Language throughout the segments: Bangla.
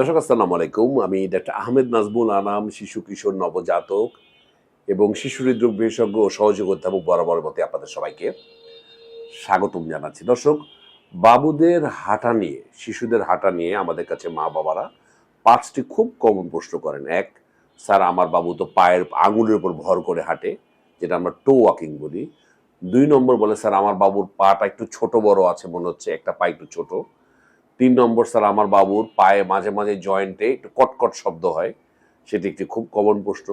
দর্শক আসসালামু আলাইকুম। আমি ডাক্তার আহমেদ নাজমুল আনাম, শিশু কিশোর নবজাতক এবং শিশু হৃদরোগ বিশেষজ্ঞ ও সহযোগী অধ্যাপক বরাবরের মতো আপনাদের সবাইকে স্বাগতম জানাচ্ছি। দর্শক, বাবুদের হাঁটা নিয়ে, শিশুদের হাঁটা নিয়ে আমাদের কাছে মা বাবারা ৫টি খুব কমন প্রশ্ন করেন। এক, স্যার আমার বাবু তো পায়ের আঙুলের উপর ভর করে হাঁটে, যেটা আমরা টো ওয়াকিং বলি। ২ নম্বর বলে, স্যার আমার বাবুর পাটা একটু ছোট বড় আছে মনে হচ্ছে, একটা পা একটু ছোট। ৩ নম্বর, স্যার আমার বাবুর পায়ে মাঝে মাঝে জয়েন্টে একটু কটকট শব্দ হয়, সেটি একটি খুব কমন প্রশ্ন।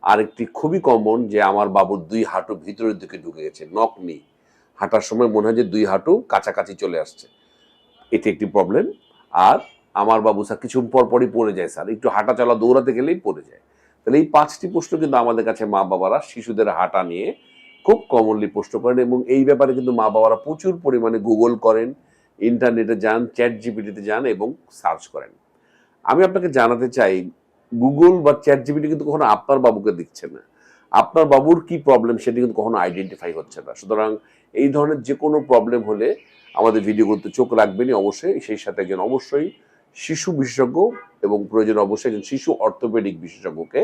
আরেকটি খুবই কমন যে আমার বাবুর ২ হাঁটু ভিতরের দিকে ঢুকে গেছে, নক নি, হাঁটার সময় মনে হয় যে ২ হাঁটু কাছাকাছি চলে আসছে, এটি একটি প্রবলেম। আর আমার বাবু স্যার কিছু পর পরই পড়ে যায়, স্যার একটু হাঁটা চলা দৌড়াতে গেলেই পড়ে যায়। তাহলে এই ৫টি প্রশ্ন কিন্তু আমাদের কাছে মা বাবারা শিশুদের হাঁটা নিয়ে খুব কমনলি প্রশ্ন করেন, এবং এই ব্যাপারে কিন্তু মা বাবারা প্রচুর পরিমাণে গুগল করেন, ইন্টারনেটে যান, চ্যাট জিপিটিতে যান এবং সার্চ করেন। আমি আপনাকে জানাতে চাই, গুগল বা চ্যাট জিপিটি কিন্তু কখনো আপনার বাবুকে দিচ্ছে না, আপনার বাবুর কি প্রবলেম সেটি কিন্তু কখনো আইডেন্টিফাই হচ্ছে না। সুতরাং এই ধরনের যে কোনো প্রবলেম হলে আমাদের ভিডিওগুলোতে চোখ রাখবেনই অবশ্যই, সেই সাথে একজন অবশ্যই শিশু বিশেষজ্ঞ এবং প্রয়োজন অবশ্যই একজন শিশু অর্থোপেডিক বিশেষজ্ঞকে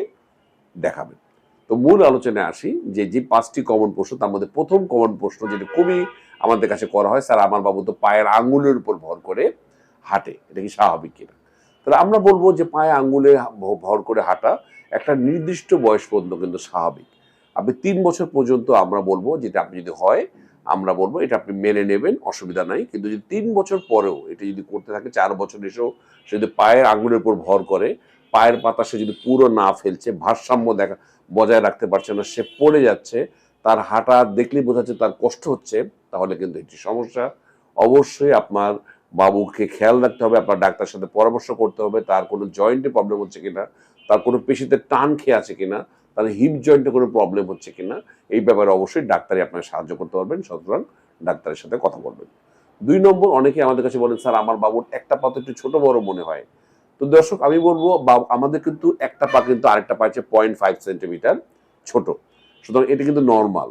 দেখাবেন। তো মূল আলোচনায় আসি, যে ৫টি কমন প্রশ্ন, তার মধ্যে প্রথম কমন প্রশ্ন যেটা খুবই আমাদের কাছে করা হয়, স্যার আমার বাবু তো পায়ের আঙ্গুলের উপর ভর করে হাঁটে, এটা কি স্বাভাবিক কিনা? তাহলে আমরা বলবো যে পায়ে আঙ্গুলে ভর করে হাঁটা একটা নির্দিষ্ট বয়স পর্যন্ত কিন্তু স্বাভাবিক। আপনি ৩ বছর পর্যন্ত আমরা বলবো যেটা আপনি যদি হয়, আমরা বলবো এটা আপনি মেনে নেবেন, অসুবিধা নাই। কিন্তু যদি ৩ বছর পরেও এটা যদি করতে থাকে, ৪ বছর এসেও সে যদি পায়ের আঙ্গুলের উপর ভর করে, পায়ের পাতা সে যদি পুরো না ফেলছে, ভারসাম্য বজায় রাখতে পারছে না, সে পড়ে যাচ্ছে, তার হাঁটা দেখলেই বোঝা যাচ্ছে তার কষ্ট হচ্ছে, তাহলে কিন্তু এটি সমস্যা। অবশ্যই আপনার বাবুকে খেয়াল রাখতে হবে, আপনার ডাক্তারের সাথে পরামর্শ করতে হবে, তার কোনো জয়েন্টে প্রবলেম হচ্ছে কিনা, তার কোনো পেশিতে টান খেয়ে আছে কিনা, তার হিপ জয়েন্টে কোনো প্রবলেম হচ্ছে কিনা, এই ব্যাপারে অবশ্যই ডাক্তারই আপনাকে সাহায্য করতে পারবেন। সুতরাং ডাক্তারের সাথে কথা বলবেন। ২ নম্বর, অনেকে আমাদের কাছে বলেন, স্যার আমার বাবুর একটা পা তো একটু ছোট বড় মনে হয়। তো দর্শক, আমি বলবো আমাদের কিন্তু একটা পা কিন্তু আরেকটা পা হচ্ছে 0.5 সেন্টিমিটার ছোট, সুতরাং এটা কিন্তু নর্মাল।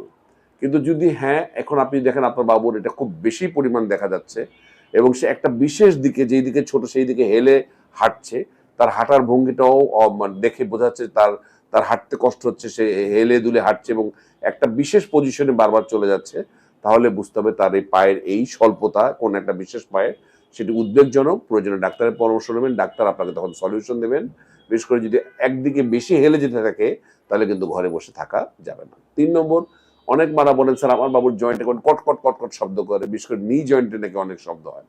কিন্তু যদি হ্যাঁ, এখন আপনি দেখেন আপনার বাবুর এটা খুব বেশি পরিমাণ দেখা যাচ্ছে এবং সে একটা বিশেষ দিকে, যেই দিকে ছোট সেই দিকে হেলে হাঁটছে, তার হাঁটার ভঙ্গিটাও মানে দেখে বোঝা যাচ্ছে তার তার হাঁটতে কষ্ট হচ্ছে, সে হেলে দুলে হাঁটছে এবং একটা বিশেষ পজিশনে বারবার চলে যাচ্ছে, তাহলে বুঝতে হবে তার এই পায়ের এই স্বল্পতা কোন একটা বিশেষ পায়ে, সেটি উদ্বেগজনক। প্রয়োজনে ডাক্তারের পরামর্শ নেবেন, ডাক্তার আপনাকে তখন সলিউশন দেবেন। বিশেষ করে যদি একদিকে বেশি হেলে যেতে থাকে, তাহলে কিন্তু ঘরে বসে থাকা যাবে না। ৩ নম্বর, অনেক মারা বলেন, স্যার আমার বাবুর জয়েন্টে কটকট কটকট শব্দ করে, বিশেষ করে নি জয়েন্টে নাকি অনেক শব্দ হয়।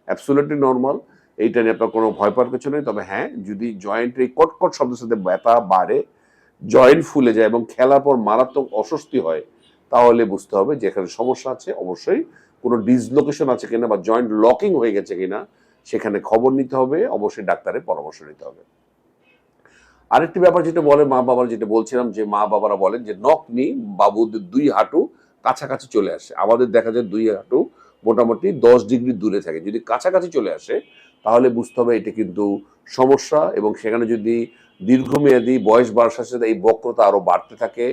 অ্যাবসলিউটলি নর্মাল, এইটা নিয়ে আপনার কোনো ভয় পাওয়ার কিছু নেই। তবে হ্যাঁ, যদি জয়েন্টের এই কটকট শব্দের সাথে ব্যথা বাড়ে, জয়েন্ট ফুলে যায় এবং খেলার পর মারাত্মক অস্বস্তি হয়, তাহলে বুঝতে হবে যে এখানে সমস্যা আছে। অবশ্যই কোনো ডিসলোকেশন আছে কিনা বা জয়েন্ট লকিং হয়ে গেছে কিনা সেখানে খবর নিতে হবে, অবশ্যই ডাক্তারের পরামর্শ নিতে হবে। আরেকটি ব্যাপার যেটা বলে মা বাবারা, যেটা বলছিলাম, যে মা বাবারা বলেন যে নক নি, বাবুদের ২ হাঁটু কাছাকাছি চলে আসে। আমাদের দেখা যায় ২ হাঁটু মোটামুটি ১০ ডিগ্রি দূরে থাকে। যদি কাছাকাছি চলে আসে, তাহলে বুঝতে হবে এটা কিন্তু সমস্যা, এবং সেখানে যদি দীর্ঘমেয়াদী বয়স বাড়ার সাথে সাথে এই বক্রতা আরো বাড়তে থাকে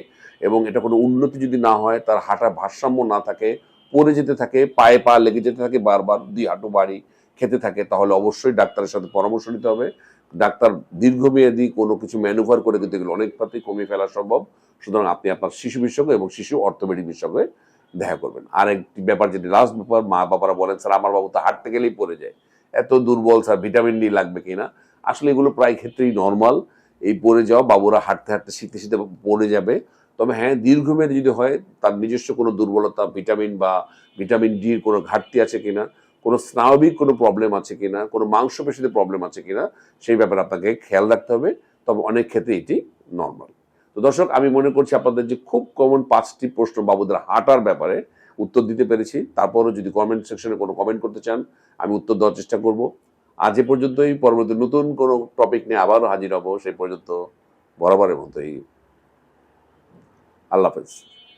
এবং এটা কোনো উন্নতি যদি না হয়, তার হাঁটার ভারসাম্য না থাকে, পড়ে যেতে থাকে, পায়ে পা লেগে যেতে থাকে, বারবার ২ হাঁটু বাড়ি খেতে থাকে, তাহলে অবশ্যই ডাক্তারের সাথে পরামর্শ নিতে হবে। ডাক্তার দীর্ঘমেয়াদী কোনো কিছু ম্যানুভার করে কিন্তু এগুলো অনেকটাতেই কমিয়ে ফেলা সম্ভব। সুতরাং আপনি আপনার শিশু বিশেষজ্ঞ এবং শিশু অর্থোপেডিক বিশেষজ্ঞে দেখা করবেন। আর একটি ব্যাপার, যেটি লাস্ট ব্যাপার, মা বাবারা বলেন, স্যার আমার বাবু তো হাঁটতে গেলেই পড়ে যায়, এত দুর্বল, স্যার ভিটামিন ডি লাগবে কিনা? আসলে এগুলো প্রায় ক্ষেত্রেই নর্মাল। এই পড়ে যাওয়া, বাবুরা হাঁটতে হাঁটতে শিখতে শিখতে পড়ে যাবে। তবে হ্যাঁ, দীর্ঘমেয়াদী যদি হয়, তার নিজস্ব কোনো দুর্বলতা, ভিটামিন বা ভিটামিন ডির কোনো ঘাটতি আছে কিনা, কোনো স্নায়বিক কোনো প্রবলেম আছে কিনা, কোনো মাংসপেশিতে প্রবলেম আছে কিনা, সেই ব্যাপারে আপনাকে খেয়াল রাখতে হবে। তবে অনেক ক্ষেত্রে এটি নর্মাল। তো দর্শক, আমি মনে করছি আপনাদের যে খুব কমন ৫টি প্রশ্ন বাবুদের হাঁটার ব্যাপারে উত্তর দিতে পেরেছি। তারপরও যদি কমেন্ট সেকশনে কোনো কমেন্ট করতে চান, আমি উত্তর দেওয়ার চেষ্টা করব। আজ এ পর্যন্তই। পরবর্তী নতুন কোনো টপিক নিয়ে আবারও হাজির হব। সেই পর্যন্ত বরাবরের মতোই আল্লাহ হাফেজ।